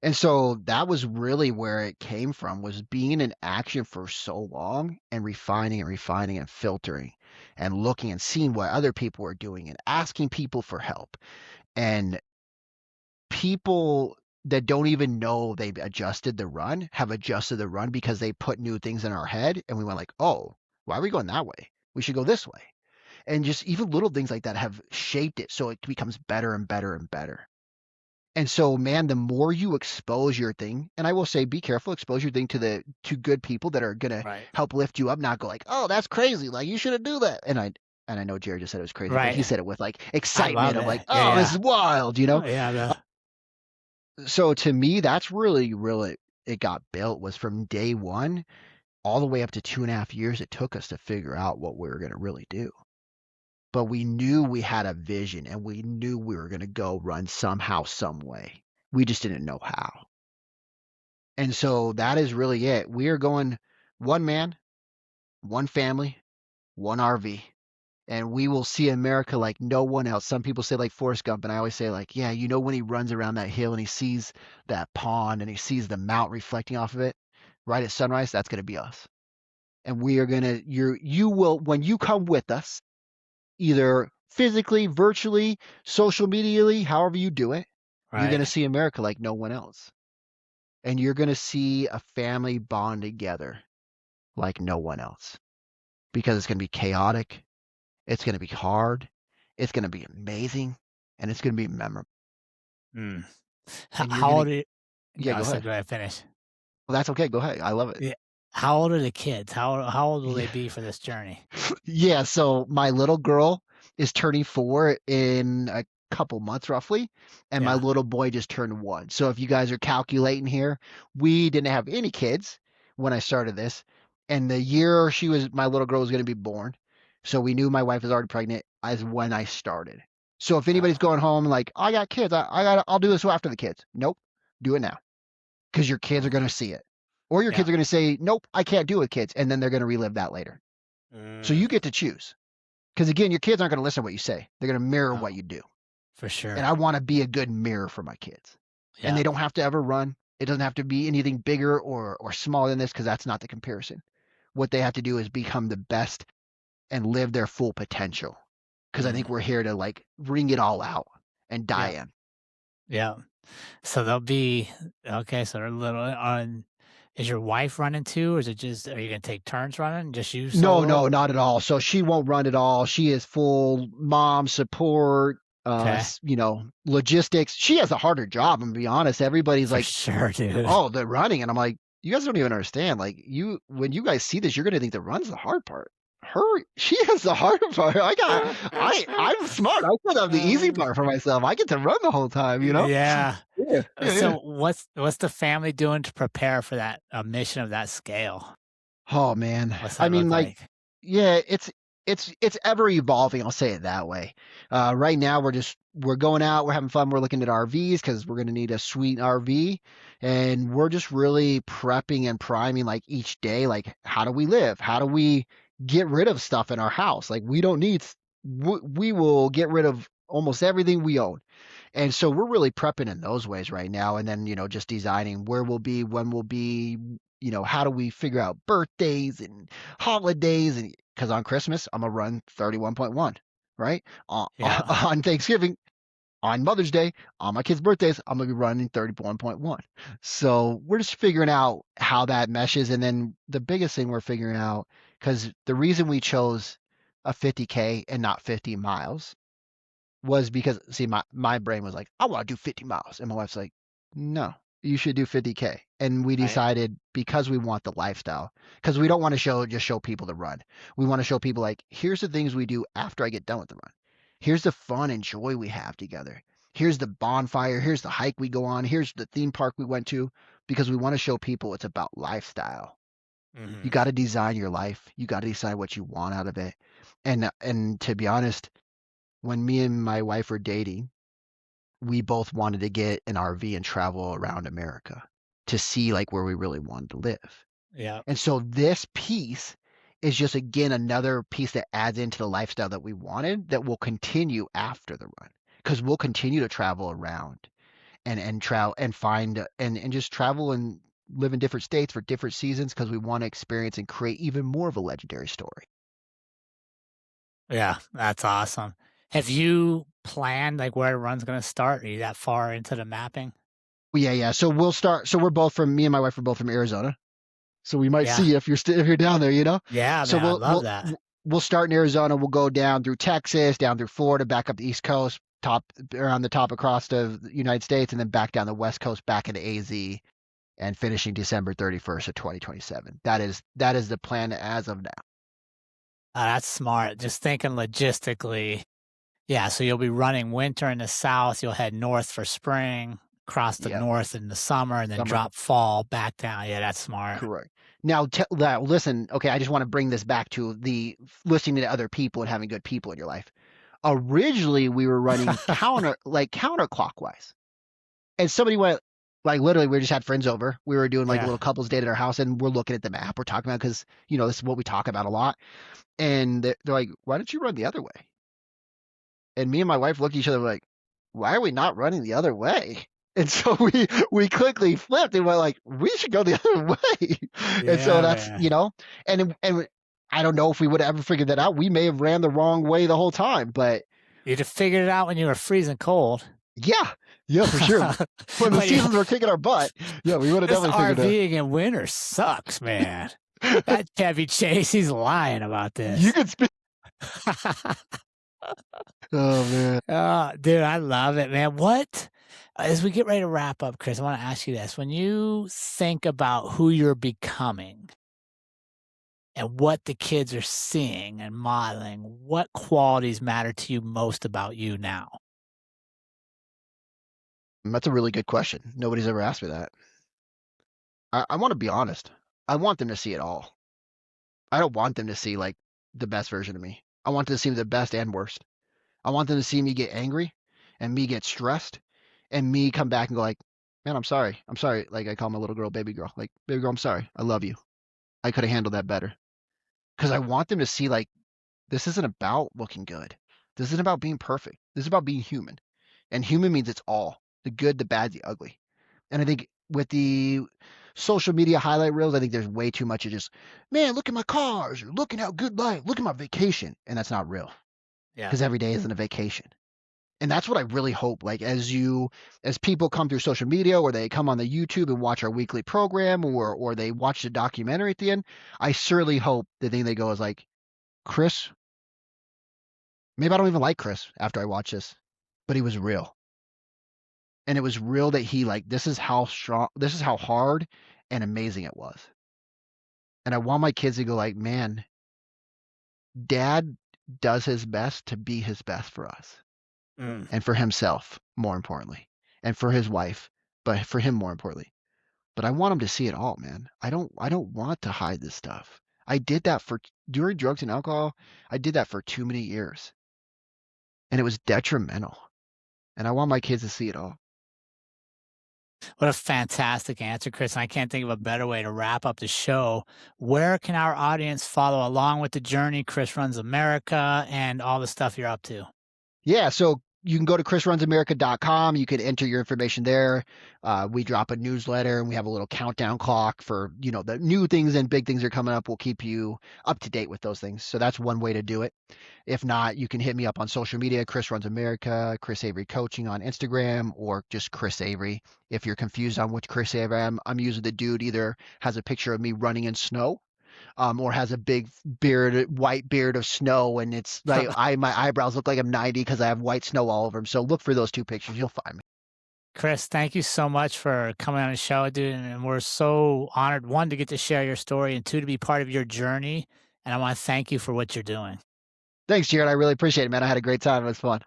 And so that was really where it came from, was being in action for so long and refining and filtering and looking and seeing what other people were doing and asking people for help. And people that don't even know they've adjusted the run have adjusted the run because they put new things in our head and we went like, oh, why are we going that way? We should go this way. And just even little things like that have shaped it so it becomes better and better and better. And so, man, the more you expose your thing, and I will say, be careful, expose your thing to good people that are gonna help lift you up, not go like, oh, that's crazy, like you shouldn't do that. And I know Jerrod just said it was crazy, but he said it with like excitement of like, oh, this is wild, Yeah. So to me, that's really it got built was from day one all the way up to 2.5 years it took us to figure out what we were gonna really do. But we knew we had a vision and we knew we were going to go run somehow, some way. We just didn't know how. And so that is really it. We are going one man, one family, one RV, and we will see America like no one else. Some people say like Forrest Gump, and I always say like, yeah, when he runs around that hill and he sees that pond and he sees the mountain reflecting off of it right at sunrise, that's going to be us. And we are going to, you will, when you come with us, either physically, virtually, social medially, however you do it, you're going to see America like no one else. And you're going to see a family bond together like no one else. Because it's going to be chaotic. It's going to be hard. It's going to be amazing. And it's going to be memorable. How old are you? Yeah, go ahead. Go ahead, finish. Well, that's okay. Go ahead. I love it. Yeah. How old are the kids? How old will they Yeah. be for this journey? Yeah, so my little girl is turning 4 in a couple months roughly, and my Yeah. little boy just turned 1. So if you guys are calculating here, we didn't have any kids when I started this, and the year my little girl was going to be born, so we knew my wife was already pregnant as when I started. So if Yeah. anybody's going home like, I got kids, I'll do this after the kids. Nope, do it now because your kids are going to see it, or your Yeah. kids are going to say, nope, I can't do it with kids, and then they're going to relive that later. So you Mm. get to choose. Because again, your kids aren't going to listen to what you say. They're going to mirror what Oh, you do. for And sure. I want to be a good mirror for my kids. And Yeah. they don't have to ever run. It doesn't have to be anything bigger or smaller than this because that's not the comparison. What they have to do is become the best and live their full potential. Because I think Mhm. we're here to like bring it all out and die Yeah. in. Yeah. So they'll be okay. So they're little on. Is your wife running too, or is it just? Are you gonna take turns running? Just you No, solo? no, not at all. So she won't run at all. She is full mom support, Okay. logistics. She has a harder job, I'm gonna be honest. Everybody's For like, sure, dude. oh, the running. And I'm like, you guys don't even understand. Like when you guys see this, you're gonna think the run's the hard part. She has the hard part. I'm smart. I put up the easy part for myself. I get to run the whole time, you know? Yeah. Yeah, yeah, yeah. So what's the family doing to prepare for that a mission of that scale? Oh man. What's I that mean, look like, like? yeah, it's ever evolving. I'll say it that way. Right now, we're going out, we're having fun, we're looking at RVs because we're gonna need a sweet RV, and we're just really prepping and priming like each day. Like, how do we live? How do we get rid of stuff in our house? Like, we don't need. We will get rid of almost everything we own. And so we're really prepping in those ways right now. And then, just designing where we'll be, when we'll be, how do we figure out birthdays and holidays? And because on Christmas, I'm going to run 31.1, right? Yeah. On Thanksgiving, on Mother's Day, on my kids' birthdays, I'm going to be running 31.1. So we're just figuring out how that meshes. And then the biggest thing we're figuring out, because the reason we chose a 50K and not 50 miles was because see my brain was like, I want to do 50 miles. And my wife's like, no, you should do 50K. And we Right. decided because we want the lifestyle, because we don't want to show people the run. We want to show people like, here's the things we do after I get done with the run. Here's the fun and joy we have together. Here's the bonfire. Here's the hike we go on. Here's the theme park we went to because we want to show people it's about lifestyle. You Mhm. got to design your life. You got to decide what you want out of it. And to be honest, when me and my wife were dating, we both wanted to get an RV and travel around America to see like where we really wanted to live. Yeah. And so this piece is just again another piece that adds into the lifestyle that we wanted that will continue after the run because we'll continue to travel around and travel and find and just travel and live in different states for different seasons because we want to experience and create even more of a legendary story. Yeah. That's awesome. Have you planned like where the run's gonna start? Are you that far into the mapping? Yeah, yeah. So we'll start. So we're both from me and my wife are both from Arizona. So we might see Yeah. you if you're down there, you know. Yeah, So man. I love that. we'll start in Arizona. We'll go down through Texas, down through Florida, back up the East Coast, top around the top across the United States, and then back down the West Coast, back into AZ, and finishing December 31st of 2027. That is the plan as of now. That's smart. Just thinking logistically. Yeah, so you'll be running winter in the south, you'll head north for spring, cross the Yeah, north in the summer, and then summer. drop fall back down. Yeah, that's smart. Correct. Now, listen. Okay, I just want to bring this back to the listening to other people and having good people in your life. Originally, we were running counterclockwise. And somebody went like literally we just had friends over. We were doing like a Yeah. little couples date at our house and we're looking at the map. We're talking about because this is what we talk about a lot. And they're like, why don't you run the other way? And me and my wife looked at each other like, why are we not running the other way? And so we quickly flipped and went like, we should go the other way. And so Yeah, that's man. and I don't know if we would have ever figured that out. We may have ran the wrong way the whole time, but You'd have figured it out when you were freezing cold. yeah, yeah, for sure. When the When you seasons were kicking our butt, yeah, we would have this definitely figured it RVing in winter sucks, man. out. That Chevy Chase, he's lying about You this. could speak. Oh man. Dude, I love it, man. As we get ready to wrap up, Chris, I want to ask you this. When you think about who you're becoming, and what the kids are seeing and modeling, what qualities matter to you most about you now? That's a really good question. Nobody's ever asked me that. I want to be honest. I want them to see it all. I don't want them to see like the best version of me. I want them to see the best and worst. I want them to see me get angry and me get stressed and me come back and go like, man, I'm sorry. I'm sorry. Like I call my little girl baby girl. Like, baby girl, I'm sorry. I love you. I could have handled that better. Because I want them to see like this isn't about looking good. This isn't about being perfect. This is about being human. And human means it's all the good, the bad, the ugly. And I think with the social media highlight reels, I think there's way too much of just, man, look at my cars, or looking how good life, look at my vacation. And that's not real Yeah. because every day isn't a vacation. And that's what I really hope. Like as people come through social media or they come on the YouTube and watch our weekly program or they watch the documentary at the end, I certainly hope the thing they go is like, Chris, maybe I don't even like Chris after I watch this, but he was real. And it was real that he like this is how strong, this is how hard and amazing it was. And I want my kids to go like, man, dad does his best to be his best for us and for himself, more importantly, and for his wife, but for him more importantly. But I want him to see it all, man. I don't want to hide this stuff. I did that for during drugs and alcohol. I did that for too many years, and it was detrimental. And I want my kids to see it all. What a fantastic answer, Chris. And I can't think of a better way to wrap up the show. Where can our audience follow along with the journey, Chris Runs America, and all the stuff you're up to? Yeah, so you can go to chrisrunsamerica.com. You can enter your information there. We drop a newsletter and we have a little countdown clock for, the new things and big things are coming up. We'll keep you up to date with those things. So that's one way to do it. If not, you can hit me up on social media, Chris Runs America, Chris Avery Coaching on Instagram, or just Chris Avery. If you're confused on which Chris Avery I'm using the dude either has a picture of me running in snow or has a big white beard of snow, and it's like my eyebrows look like I'm 90 because I have white snow all over them. So look for those two pictures, you'll find me. Chris, thank you so much for coming on the show, dude. And we're so honored, one, to get to share your story, and two, to be part of your journey. And I want to thank you for what you're doing. Thanks, Jerrod. I really appreciate it, man. I had a great time. It was fun.